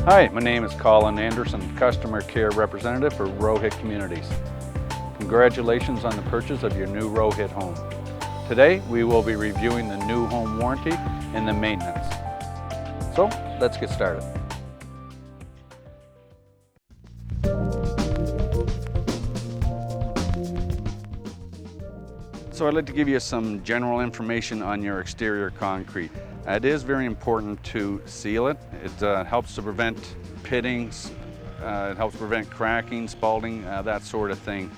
Hi, my name is Colin Anderson, Customer Care Representative for Rohit Communities. Congratulations on the purchase of your new Rohit home. Today, we will be reviewing the new home warranty and the maintenance. So, let's get started. So I'd like to give you some general information on your exterior concrete. It is very important to seal it. It helps to prevent pittings, it helps prevent cracking, spalling, that sort of thing.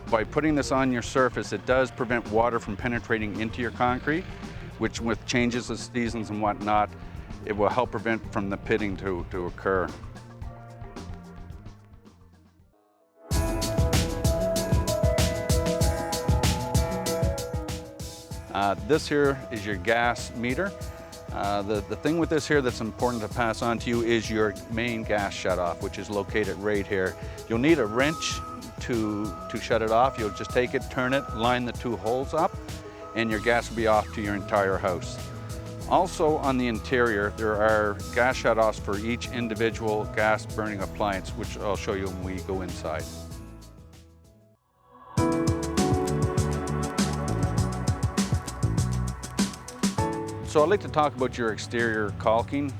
By putting this on your surface, it does prevent water from penetrating into your concrete, which with changes of seasons and whatnot, it will help prevent from the pitting to occur. This here is your gas meter. The thing with this here that's important to pass on to you is your main gas shutoff, which is located right here. You'll need a wrench to shut it off. You'll just take it, turn it, line the two holes up, and your gas will be off to your entire house. Also on the interior, there are gas shutoffs for each individual gas burning appliance, which I'll show you when we go inside. So I'd like to talk about your exterior caulking.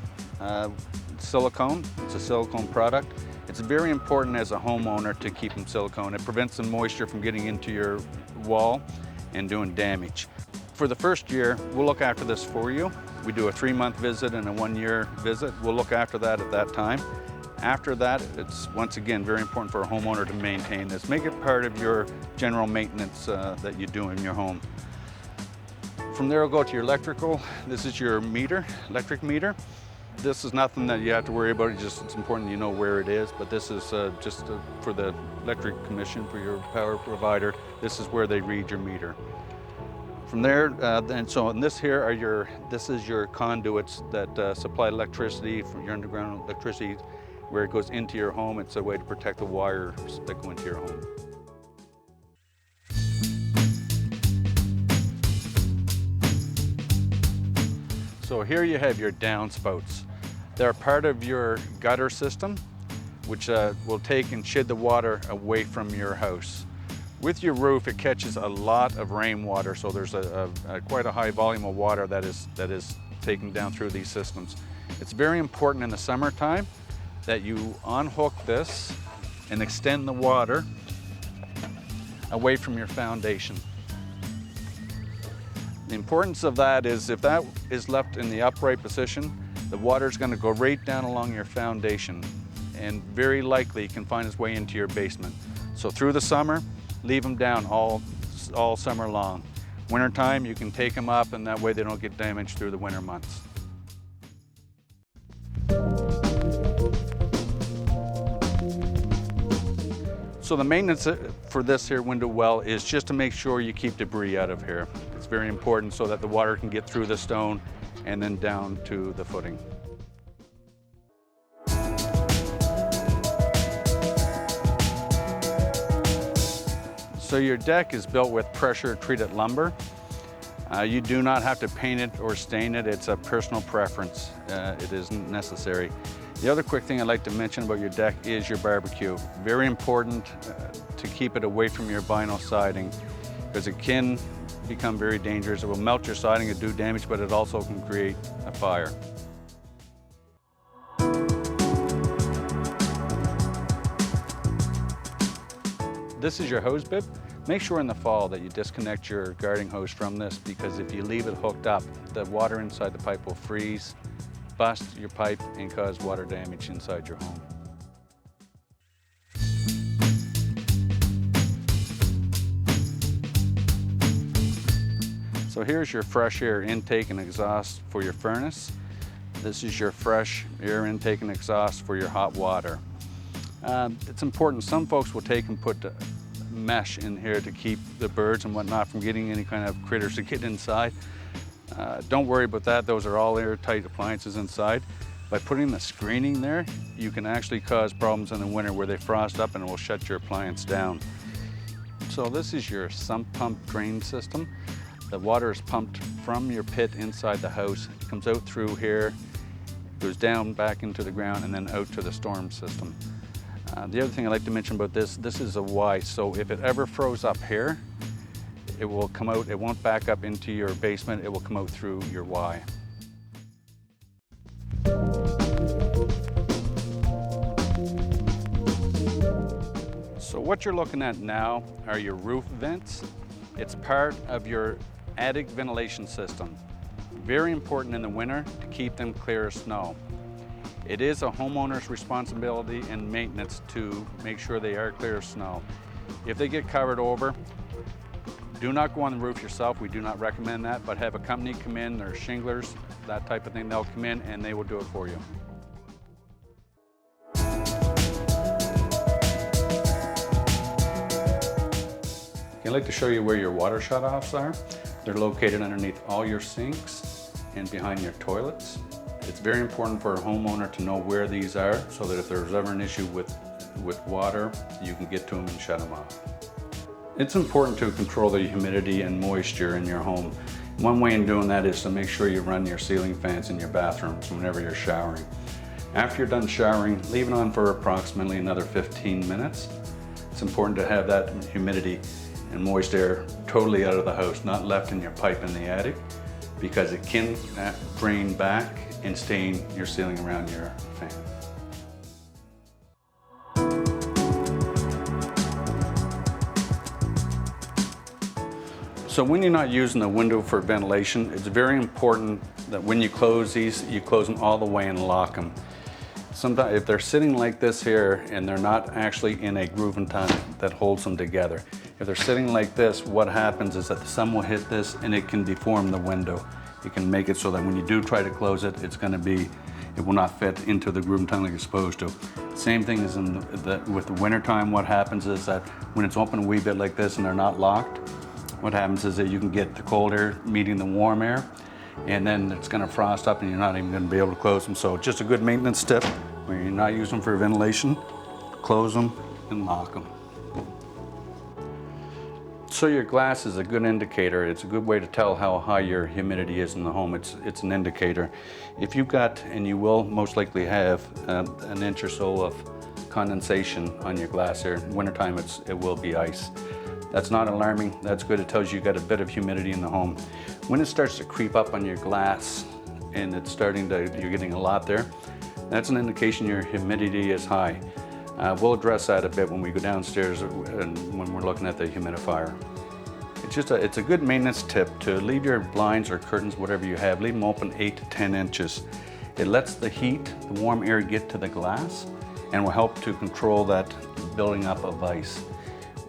Silicone, it's a silicone product. It's very important as a homeowner to keep them silicone. It prevents the moisture from getting into your wall and doing damage. For the first year, we'll look after this for you. We do a 3-month visit and a 1-year visit. We'll look after that at that time. After that, it's once again very important for a homeowner to maintain this. Make it part of your general maintenance that you do in your home. From there, we'll go to your electrical. This is your meter, electric meter. This is nothing that you have to worry about. It's important you know where it is, but this is just for the electric commission, for your power provider. This is where they read your meter. From there, this is your conduits that supply electricity from your underground electricity, where it goes into your home. It's a way to protect the wires that go into your home. So here you have your downspouts. They're part of your gutter system, which will take and shed the water away from your house. With your roof, it catches a lot of rainwater, so there's quite a high volume of water that is taken down through these systems. It's very important in the summertime that you unhook this and extend the water away from your foundation. The importance of that is if that is left in the upright position, the water is going to go right down along your foundation and very likely can find its way into your basement. So through the summer, leave them down all summer long. Wintertime, you can take them up and that way they don't get damaged through the winter months. So the maintenance for this here window well is just to make sure you keep debris out of here. It's very important so that the water can get through the stone and then down to the footing. So your deck is built with pressure treated lumber. You do not have to paint it or stain it. It's a personal preference. It isn't necessary. The other quick thing I'd like to mention about your deck is your barbecue. Very important to keep it away from your vinyl siding because it can become very dangerous. It will melt your siding and do damage, but it also can create a fire. This is your hose bib. Make sure in the fall that you disconnect your garden hose from this because if you leave it hooked up, the water inside the pipe will freeze, bust your pipe and cause water damage inside your home. So here's your fresh air intake and exhaust for your furnace. This is your fresh air intake and exhaust for your hot water. It's important, some folks will take and put mesh in here to keep the birds and whatnot from getting any kind of critters to get inside. Don't worry about that, those are all airtight appliances inside. By putting the screening there, you can actually cause problems in the winter where they frost up and it will shut your appliance down. So this is your sump pump drain system. The water is pumped from your pit inside the house. It comes out through here goes down back into the ground and then out to the storm system. The other thing I'd like to mention about this is a Y, so if it ever froze up here, it will come out, it won't back up into your basement, it will come out through your Y. So what you're looking at now are your roof vents. It's part of your attic ventilation system. Very important in the winter to keep them clear of snow. It is a homeowner's responsibility and maintenance to make sure they are clear of snow. If they get covered over, do not go on the roof yourself. We do not recommend that, but have a company come in, they're shinglers, that type of thing. They'll come in and they will do it for you. I'd like to show you where your water shutoffs are. They're located underneath all your sinks and behind your toilets. It's very important for a homeowner to know where these are so that if there's ever an issue with water, you can get to them and shut them off. It's important to control the humidity and moisture in your home. One way in doing that is to make sure you run your ceiling fans in your bathrooms whenever you're showering. After you're done showering, leave it on for approximately another 15 minutes. It's important to have that humidity and moist air totally out of the house, not left in your pipe in the attic, because it can drain back and stain your ceiling around your fan. So when you're not using the window for ventilation, it's very important that when you close these, you close them all the way and lock them. Sometimes if they're sitting like this here and they're not actually in a groove and tongue that holds them together, if they're sitting like this, what happens is that the sun will hit this and it can deform the window. It can make it so that when you do try to close it, it will not fit into the groove and tongue like it's supposed to. Same thing as with the winter time. What happens is that when it's open a wee bit like this and they're not locked, what happens is that you can get the cold air meeting the warm air, and then it's going to frost up and you're not even going to be able to close them. So just a good maintenance tip, when you're not using them for ventilation, close them and lock them. So your glass is a good indicator. It's a good way to tell how high your humidity is in the home. It's an indicator. If you've got, and you will most likely have, an inch or so of condensation on your glass here, in wintertime it will be ice. That's not alarming. That's good. It tells you got a bit of humidity in the home. When it starts to creep up on your glass and you're getting a lot there, that's an indication your humidity is high. We'll address that a bit when we go downstairs and when we're looking at the humidifier. It's a good maintenance tip to leave your blinds or curtains, whatever you have, leave them open 8 to 10 inches. It lets the heat, the warm air get to the glass and will help to control that building up of ice.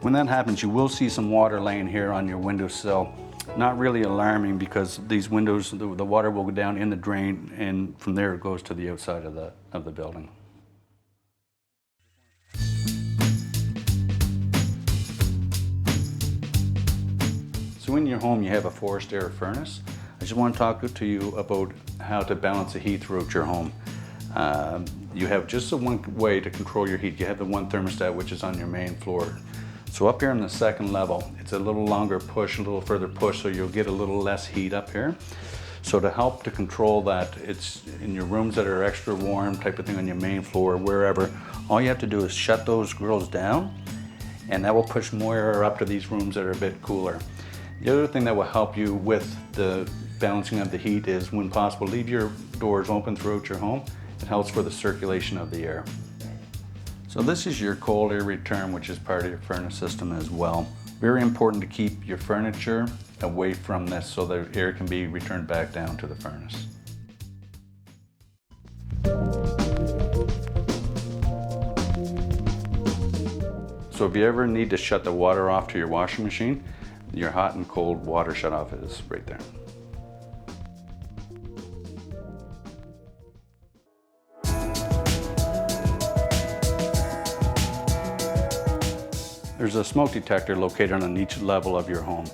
When that happens, you will see some water laying here on your windowsill. Not really alarming because these windows, the water will go down in the drain and from there it goes to the outside of the building. So in your home you have a forced air furnace. I just want to talk to you about how to balance the heat throughout your home. You have just the one way to control your heat. You have the one thermostat which is on your main floor. So up here on the second level, it's a little longer push, a little further push, so you'll get a little less heat up here. So to help to control that, it's in your rooms that are extra warm type of thing on your main floor, wherever, all you have to do is shut those grills down and that will push more air up to these rooms that are a bit cooler. The other thing that will help you with the balancing of the heat is, when possible, leave your doors open throughout your home. It helps for the circulation of the air. So this is your cold air return, which is part of your furnace system as well. Very important to keep your furniture away from this so that air can be returned back down to the furnace. So if you ever need to shut the water off to your washing machine, your hot and cold water shutoff is right there. There's a smoke detector located on each level of your home.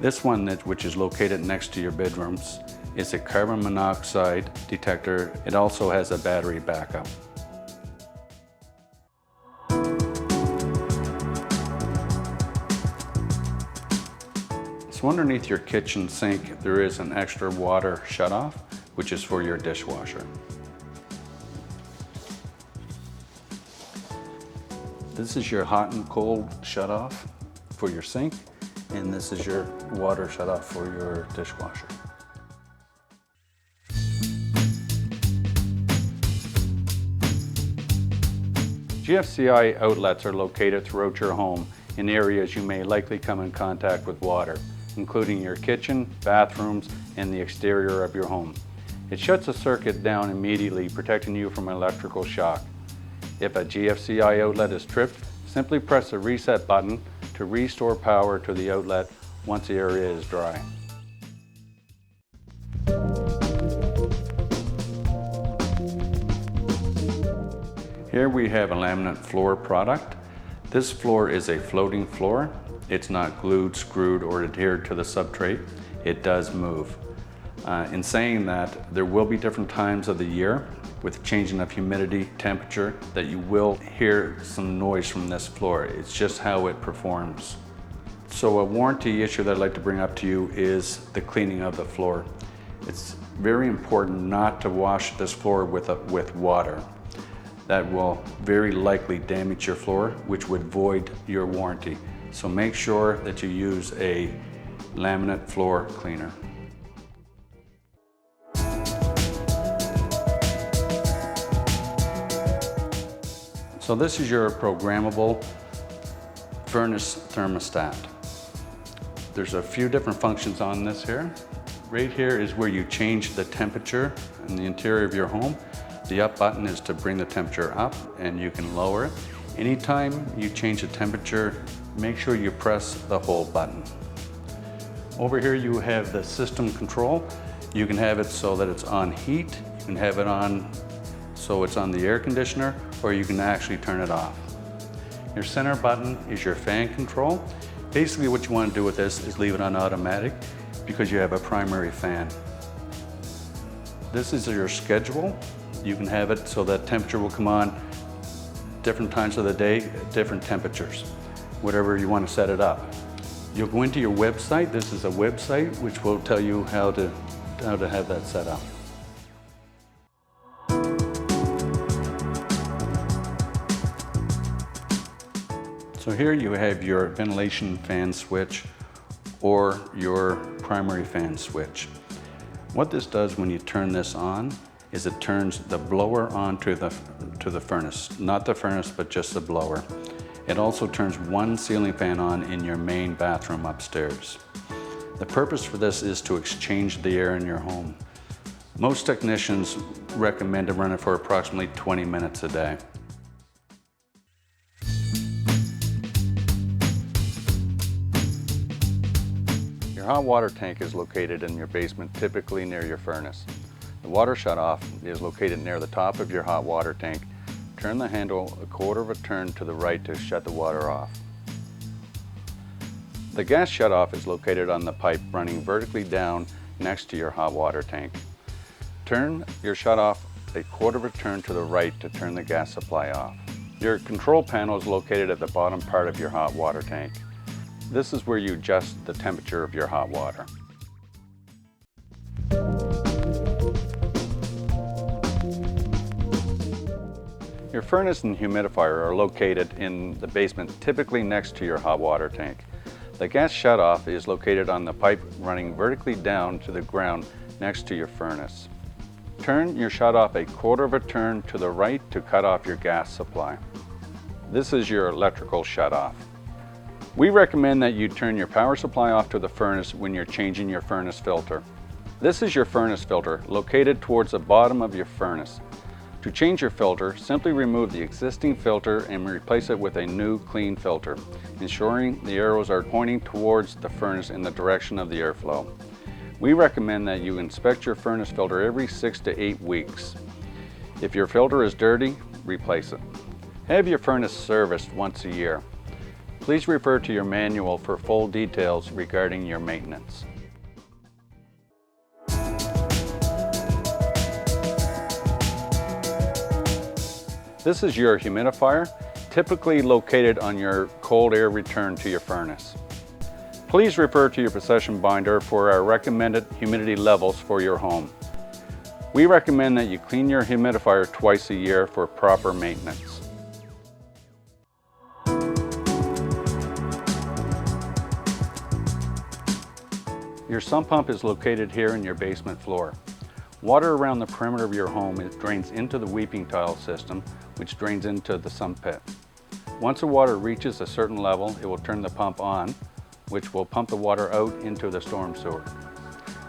This one, which is located next to your bedrooms, is a carbon monoxide detector. It also has a battery backup. So underneath your kitchen sink, there is an extra water shutoff, which is for your dishwasher. This is your hot and cold shutoff for your sink, and this is your water shutoff for your dishwasher. GFCI outlets are located throughout your home in areas you may likely come in contact with water, including your kitchen, bathrooms, and the exterior of your home. It shuts the circuit down immediately, protecting you from electrical shock. If a GFCI outlet is tripped, simply press the reset button to restore power to the outlet once the area is dry. Here we have a laminate floor product. This floor is a floating floor. It's not glued, screwed, or adhered to the substrate. It does move. In saying that, there will be different times of the year with changing of humidity, temperature, that you will hear some noise from this floor. It's just how it performs. So a warranty issue that I'd like to bring up to you is the cleaning of the floor. It's very important not to wash this floor with water. That will very likely damage your floor, which would void your warranty. So make sure that you use a laminate floor cleaner. So this is your programmable furnace thermostat. There's a few different functions on this here. Right here is where you change the temperature in the interior of your home. The up button is to bring the temperature up, and you can lower it. Anytime you change the temperature, make sure you press the hold button. Over here you have the system control. You can have it so that it's on heat. You can have it on so it's on the air conditioner, or you can actually turn it off. Your center button is your fan control. Basically what you want to do with this is leave it on automatic because you have a primary fan. This is your schedule. You can have it so that temperature will come on different times of the day, different temperatures, whatever you want to set it up. You'll go into your website. This is a website which will tell you how to have that set up. So here you have your ventilation fan switch or your primary fan switch. What this does when you turn this on is it turns the blower on to the furnace. Not the furnace, but just the blower. It also turns one ceiling fan on in your main bathroom upstairs. The purpose for this is to exchange the air in your home. Most technicians recommend to run it for approximately 20 minutes a day. Your hot water tank is located in your basement, typically near your furnace. The water shutoff is located near the top of your hot water tank. Turn the handle a quarter of a turn to the right to shut the water off. The gas shutoff is located on the pipe running vertically down next to your hot water tank. Turn your shutoff a quarter of a turn to the right to turn the gas supply off. Your control panel is located at the bottom part of your hot water tank. This is where you adjust the temperature of your hot water. Your furnace and humidifier are located in the basement, typically next to your hot water tank. The gas shutoff is located on the pipe running vertically down to the ground next to your furnace. Turn your shutoff a quarter of a turn to the right to cut off your gas supply. This is your electrical shutoff. We recommend that you turn your power supply off to the furnace when you're changing your furnace filter. This is your furnace filter, located towards the bottom of your furnace. To change your filter, simply remove the existing filter and replace it with a new clean filter, ensuring the arrows are pointing towards the furnace in the direction of the airflow. We recommend that you inspect your furnace filter every 6 to 8 weeks. If your filter is dirty, replace it. Have your furnace serviced once a year. Please refer to your manual for full details regarding your maintenance. This is your humidifier, typically located on your cold air return to your furnace. Please refer to your possession binder for our recommended humidity levels for your home. We recommend that you clean your humidifier twice a year for proper maintenance. Your sump pump is located here in your basement floor. Water around the perimeter of your home drains into the weeping tile system, which drains into the sump pit. Once the water reaches a certain level, it will turn the pump on, which will pump the water out into the storm sewer.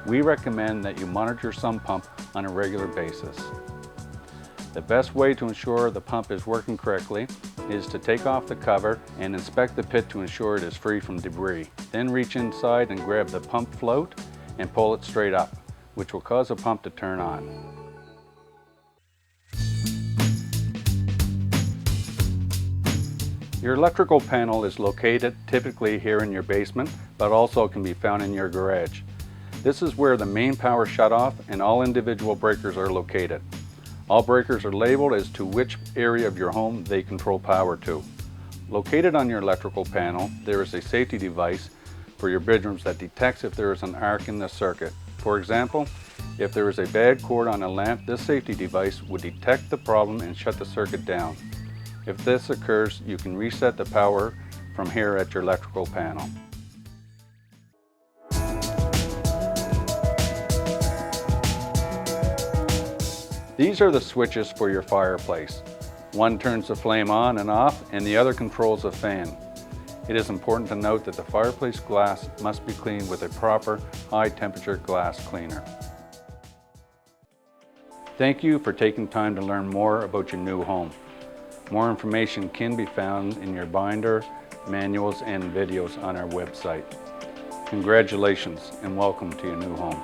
We recommend that you monitor your sump pump on a regular basis. The best way to ensure the pump is working correctly is to take off the cover and inspect the pit to ensure it is free from debris. Then reach inside and grab the pump float and pull it straight up, which will cause the pump to turn on. Your electrical panel is located typically here in your basement, but also can be found in your garage. This is where the main power shutoff and all individual breakers are located. All breakers are labeled as to which area of your home they control power to. Located on your electrical panel, there is a safety device for your bedrooms that detects if there is an arc in the circuit. For example, if there is a bad cord on a lamp, this safety device would detect the problem and shut the circuit down. If this occurs, you can reset the power from here at your electrical panel. These are the switches for your fireplace. One turns the flame on and off, and the other controls the fan. It is important to note that the fireplace glass must be cleaned with a proper high-temperature glass cleaner. Thank you for taking time to learn more about your new home. More information can be found in your binder, manuals, and videos on our website. Congratulations and welcome to your new home.